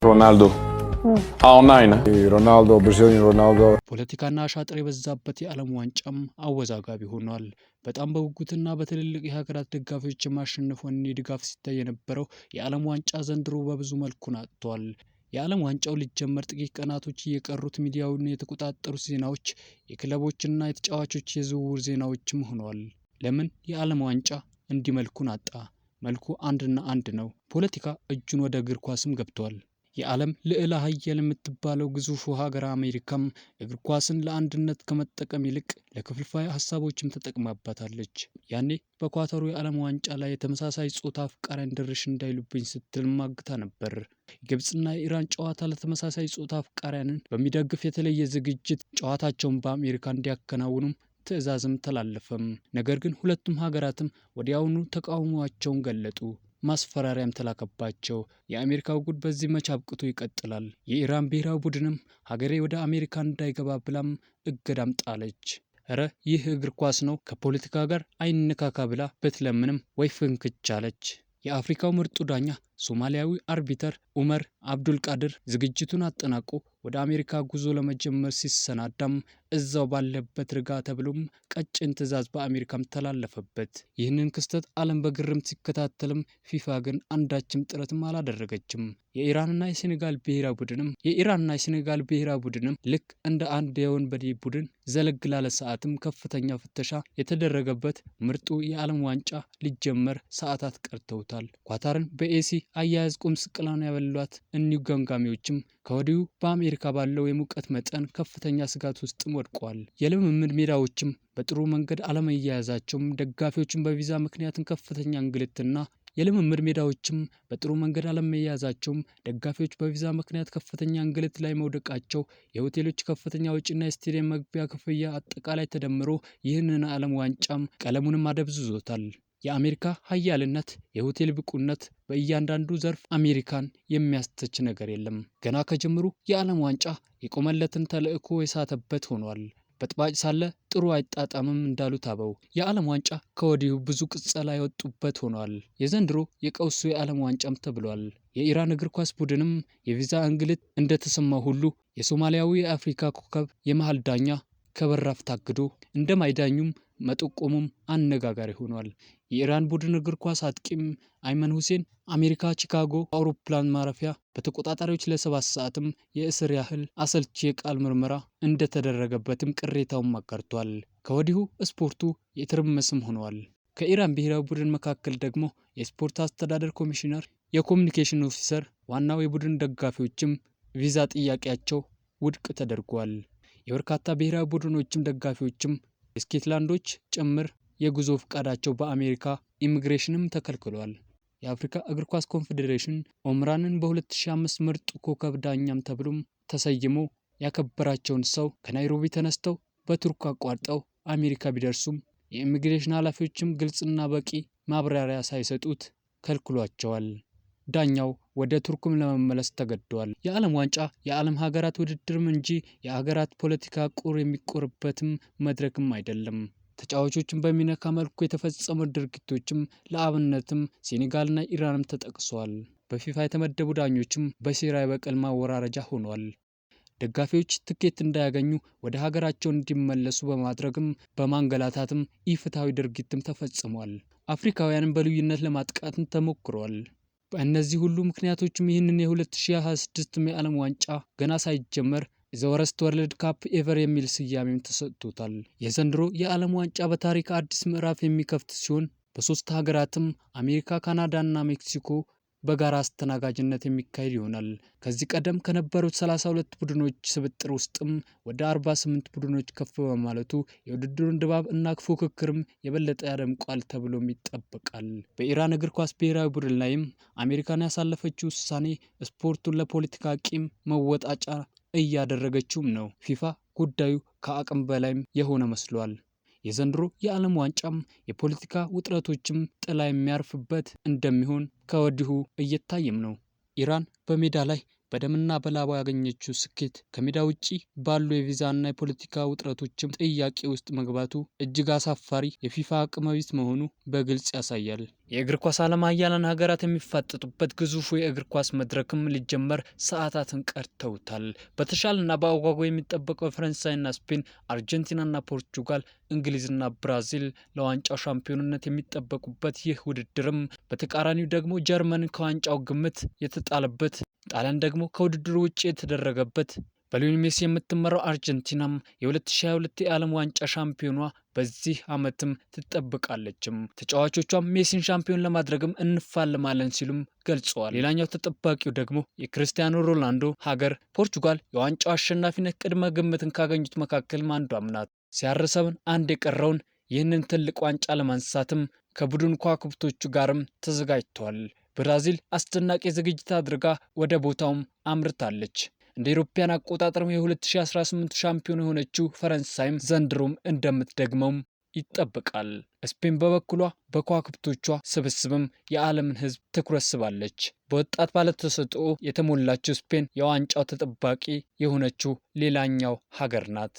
Ronaldo. R9. Ronaldo, Brazilian Ronaldo. ፖለቲካና አሻጥር የበዛበት የዓለም ዋንጫም አወዛጋቢ ሆኗል። በጣም በጉጉትና በትልልቅ የሀገራት ደጋፊዎች የማሸነፉን ድጋፍ ሲታይ የነበረው የዓለም ዋንጫ ዘንድሮ በብዙ መልኩ አጥቷል። የዓለም ዋንጫው ሊጀመር ጥቂት ቀናቶች የቀሩት ሚዲያውን የተቆጣጠሩት ዜናዎች የክለቦችና የተጫዋቾች የዝውውር ዜናዎችም ሆነዋል። ለምን የዓለም ዋንጫ እንዲህ መልኩን አጣ? መልኩ አንድና አንድ ነው። ፖለቲካ እጁን ወደ እግር ኳስም ገብቷል። የዓለም ልዕለ ኃያል የምትባለው ግዙፉ ሀገር አሜሪካም እግር ኳስን ለአንድነት ከመጠቀም ይልቅ ለክፍልፋይ ሀሳቦችም ተጠቅማባታለች። ያኔ በኳታሩ የዓለም ዋንጫ ላይ የተመሳሳይ ጾታ አፍቃሪያን ድርሽ እንዳይሉብኝ ስትል ማግታ ነበር። የግብፅና የኢራን ጨዋታ ለተመሳሳይ ጾታ አፍቃሪያንን በሚደግፍ የተለየ ዝግጅት ጨዋታቸውን በአሜሪካ እንዲያከናውኑም ትዕዛዝም ተላለፈም። ነገር ግን ሁለቱም ሀገራትም ወዲያውኑ ተቃውሟቸውን ገለጡ። ማስፈራሪያም ተላከባቸው። የአሜሪካው ጉድ በዚህ መች አብቅቶ ይቀጥላል። የኢራን ብሔራዊ ቡድንም ሀገሬ ወደ አሜሪካ እንዳይገባ ብላም እገዳም ጣለች። እረ ይህ እግር ኳስ ነው፣ ከፖለቲካ ጋር አይነካካ ብላ ብትለምንም ወይ ፍንክች አለች። የአፍሪካው ምርጡ ዳኛ ሶማሊያዊ አርቢተር ኡመር አብዱል ቃድር ዝግጅቱን አጠናቆ ወደ አሜሪካ ጉዞ ለመጀመር ሲሰናዳም እዛው ባለበት ርጋ ተብሎም ቀጭን ትዕዛዝ በአሜሪካም ተላለፈበት። ይህንን ክስተት ዓለም በግርምት ሲከታተልም ፊፋ ግን አንዳችም ጥረትም አላደረገችም። የኢራንና የሴኔጋል ብሔራዊ ቡድንም ልክ እንደ አንድ የወንበዴ ቡድን ዘለግ ላለ ሰዓትም ከፍተኛ ፍተሻ የተደረገበት ምርጡ የዓለም ዋንጫ ሊጀመር ሰዓታት ቀርተውታል። ኳታርን በኤሲ አያያዝ ቁም ስቅላን ያበሏት እኒሁ ገምጋሚዎችም ከወዲሁ በአሜሪካ ባለው የሙቀት መጠን ከፍተኛ ስጋት ውስጥም ወድቀዋል። የልምምድ ሜዳዎችም በጥሩ መንገድ አለመያያዛቸውም ደጋፊዎችን በቪዛ ምክንያትም ከፍተኛ እንግልትና የልምምድ ሜዳዎችም በጥሩ መንገድ አለመያዛቸውም ደጋፊዎች በቪዛ ምክንያት ከፍተኛ እንግልት ላይ መውደቃቸው የሆቴሎች ከፍተኛ ወጪና የስቴዲየም መግቢያ ክፍያ አጠቃላይ ተደምሮ ይህንን ዓለም ዋንጫም ቀለሙንም አደብዝዞታል። የአሜሪካ ሀያልነት፣ የሆቴል ብቁነት በእያንዳንዱ ዘርፍ አሜሪካን የሚያስተች ነገር የለም። ገና ከጅምሩ የዓለም ዋንጫ የቆመለትን ተልዕኮ የሳተበት ሆኗል። በጥባጭ ሳለ ጥሩ አይጣጣምም እንዳሉት አበው የዓለም ዋንጫ ከወዲሁ ብዙ ቅጸላ የወጡበት ሆኗል። የዘንድሮ የቀውሱ የዓለም ዋንጫም ተብሏል። የኢራን እግር ኳስ ቡድንም የቪዛ እንግልት እንደተሰማው ሁሉ የሶማሊያዊ የአፍሪካ ኮከብ የመሃል ዳኛ ከበራፍ ታግዶ እንደማይዳኙም መጠቆሙም አነጋጋሪ ሆኗል። የኢራን ቡድን እግር ኳስ አጥቂም አይመን ሁሴን አሜሪካ ቺካጎ አውሮፕላን ማረፊያ በተቆጣጣሪዎች ለ7 ሰዓትም የእስር ያህል አሰልቺ የቃል ምርመራ እንደተደረገበትም ቅሬታውን አጋርቷል። ከወዲሁ ስፖርቱ የትርምስም ሆኗል። ከኢራን ብሔራዊ ቡድን መካከል ደግሞ የስፖርት አስተዳደር ኮሚሽነር፣ የኮሚኒኬሽን ኦፊሰር፣ ዋናው የቡድን ደጋፊዎችም ቪዛ ጥያቄያቸው ውድቅ ተደርጓል። የበርካታ ብሔራዊ ቡድኖችም ደጋፊዎችም የስኮትላንዶች ጭምር የጉዞ ፍቃዳቸው በአሜሪካ ኢሚግሬሽንም ተከልክሏል። የአፍሪካ እግር ኳስ ኮንፌዴሬሽን ኦምራንን በ2005 ምርጥ ኮከብ ዳኛም ተብሎም ተሰይሞ ያከበራቸውን ሰው ከናይሮቢ ተነስተው በቱርክ አቋርጠው አሜሪካ ቢደርሱም የኢሚግሬሽን ኃላፊዎችም ግልጽና በቂ ማብራሪያ ሳይሰጡት ከልክሏቸዋል። ዳኛው ወደ ቱርክም ለመመለስ ተገደዋል። የዓለም ዋንጫ የዓለም ሀገራት ውድድርም እንጂ የሀገራት ፖለቲካ ቁር የሚቆርበትም መድረክም አይደለም። ተጫዋቾችን በሚነካ መልኩ የተፈጸሙ ድርጊቶችም ለአብነትም ሴኔጋልና ኢራንም ተጠቅሰዋል። በፊፋ የተመደቡ ዳኞችም በሴራ የበቀል ማወራረጃ ሆኗል። ደጋፊዎች ትኬት እንዳያገኙ ወደ ሀገራቸው እንዲመለሱ በማድረግም በማንገላታትም ኢፍትሐዊ ድርጊትም ተፈጽሟል። አፍሪካውያንን በልዩነት ለማጥቃትም ተሞክሯል። በእነዚህ ሁሉ ምክንያቶችም ይህንን የ2026 የዓለም ዋንጫ ገና ሳይጀመር ዘ ወረስት ወርልድ ካፕ ኤቨር የሚል ስያሜም ተሰጥቶታል። የዘንድሮ የዓለም ዋንጫ በታሪክ አዲስ ምዕራፍ የሚከፍት ሲሆን በሶስት ሀገራትም አሜሪካ፣ ካናዳና ሜክሲኮ በጋራ አስተናጋጅነት የሚካሄድ ይሆናል። ከዚህ ቀደም ከነበሩት 32 ቡድኖች ስብጥር ውስጥም ወደ 48 ቡድኖች ከፍ በማለቱ የውድድሩን ድባብ እና ፉክክርም የበለጠ ያደምቋል ተብሎም ይጠበቃል። በኢራን እግር ኳስ ብሔራዊ ቡድን ላይም አሜሪካን ያሳለፈችው ውሳኔ ስፖርቱን ለፖለቲካ ቂም መወጣጫ እያደረገችውም ነው። ፊፋ ጉዳዩ ከአቅም በላይም የሆነ መስሏል። የዘንድሮ የዓለም ዋንጫም የፖለቲካ ውጥረቶችም ጥላ የሚያርፍበት እንደሚሆን ከወዲሁ እየታየም ነው። ኢራን በሜዳ ላይ በደምና በላባ ያገኘችው ስኬት ከሜዳ ውጪ ባሉ የቪዛና የፖለቲካ ውጥረቶችም ጥያቄ ውስጥ መግባቱ እጅግ አሳፋሪ፣ የፊፋ አቅመ ቢስ መሆኑ በግልጽ ያሳያል። የእግር ኳስ ዓለም ኃያላን ሀገራት የሚፋጠጡበት ግዙፉ የእግር ኳስ መድረክም ሊጀመር ሰዓታትን ቀርተውታል። በተሻለና በአጓጓ የሚጠበቀው ፈረንሳይና ስፔን፣ አርጀንቲናና ፖርቹጋል፣ እንግሊዝና ብራዚል ለዋንጫው ሻምፒዮንነት የሚጠበቁበት ይህ ውድድርም በተቃራኒው ደግሞ ጀርመን ከዋንጫው ግምት የተጣለበት፣ ጣሊያን ደግሞ ከውድድሩ ውጭ የተደረገበት፣ በሊዮኔል ሜሲ የምትመራው አርጀንቲናም የ2022 የዓለም ዋንጫ ሻምፒዮኗ በዚህ ዓመትም ትጠብቃለችም። ተጫዋቾቿም ሜሲን ሻምፒዮን ለማድረግም እንፋለማለን ሲሉም ገልጸዋል። ሌላኛው ተጠባቂው ደግሞ የክርስቲያኖ ሮናልዶ ሀገር ፖርቹጋል የዋንጫው አሸናፊነት ቅድመ ግምትን ካገኙት መካከል አንዷም ናት። CR7 አንድ የቀረውን ይህንን ትልቅ ዋንጫ ለማንሳትም ከቡድን ከዋክብቶቹ ጋርም ተዘጋጅተዋል። ብራዚል አስደናቂ ዝግጅት አድርጋ ወደ ቦታውም አምርታለች። እንደ ኢሮፓያን አቆጣጠር የ2018 ሻምፒዮን የሆነችው ፈረንሳይም ዘንድሮም እንደምትደግመውም ይጠበቃል። ስፔን በበኩሏ በከዋክብቶቿ ስብስብም የዓለምን ሕዝብ ትኩረት ስባለች። በወጣት ባለተሰጥኦ የተሞላችው ስፔን የዋንጫው ተጠባቂ የሆነችው ሌላኛው ሀገር ናት።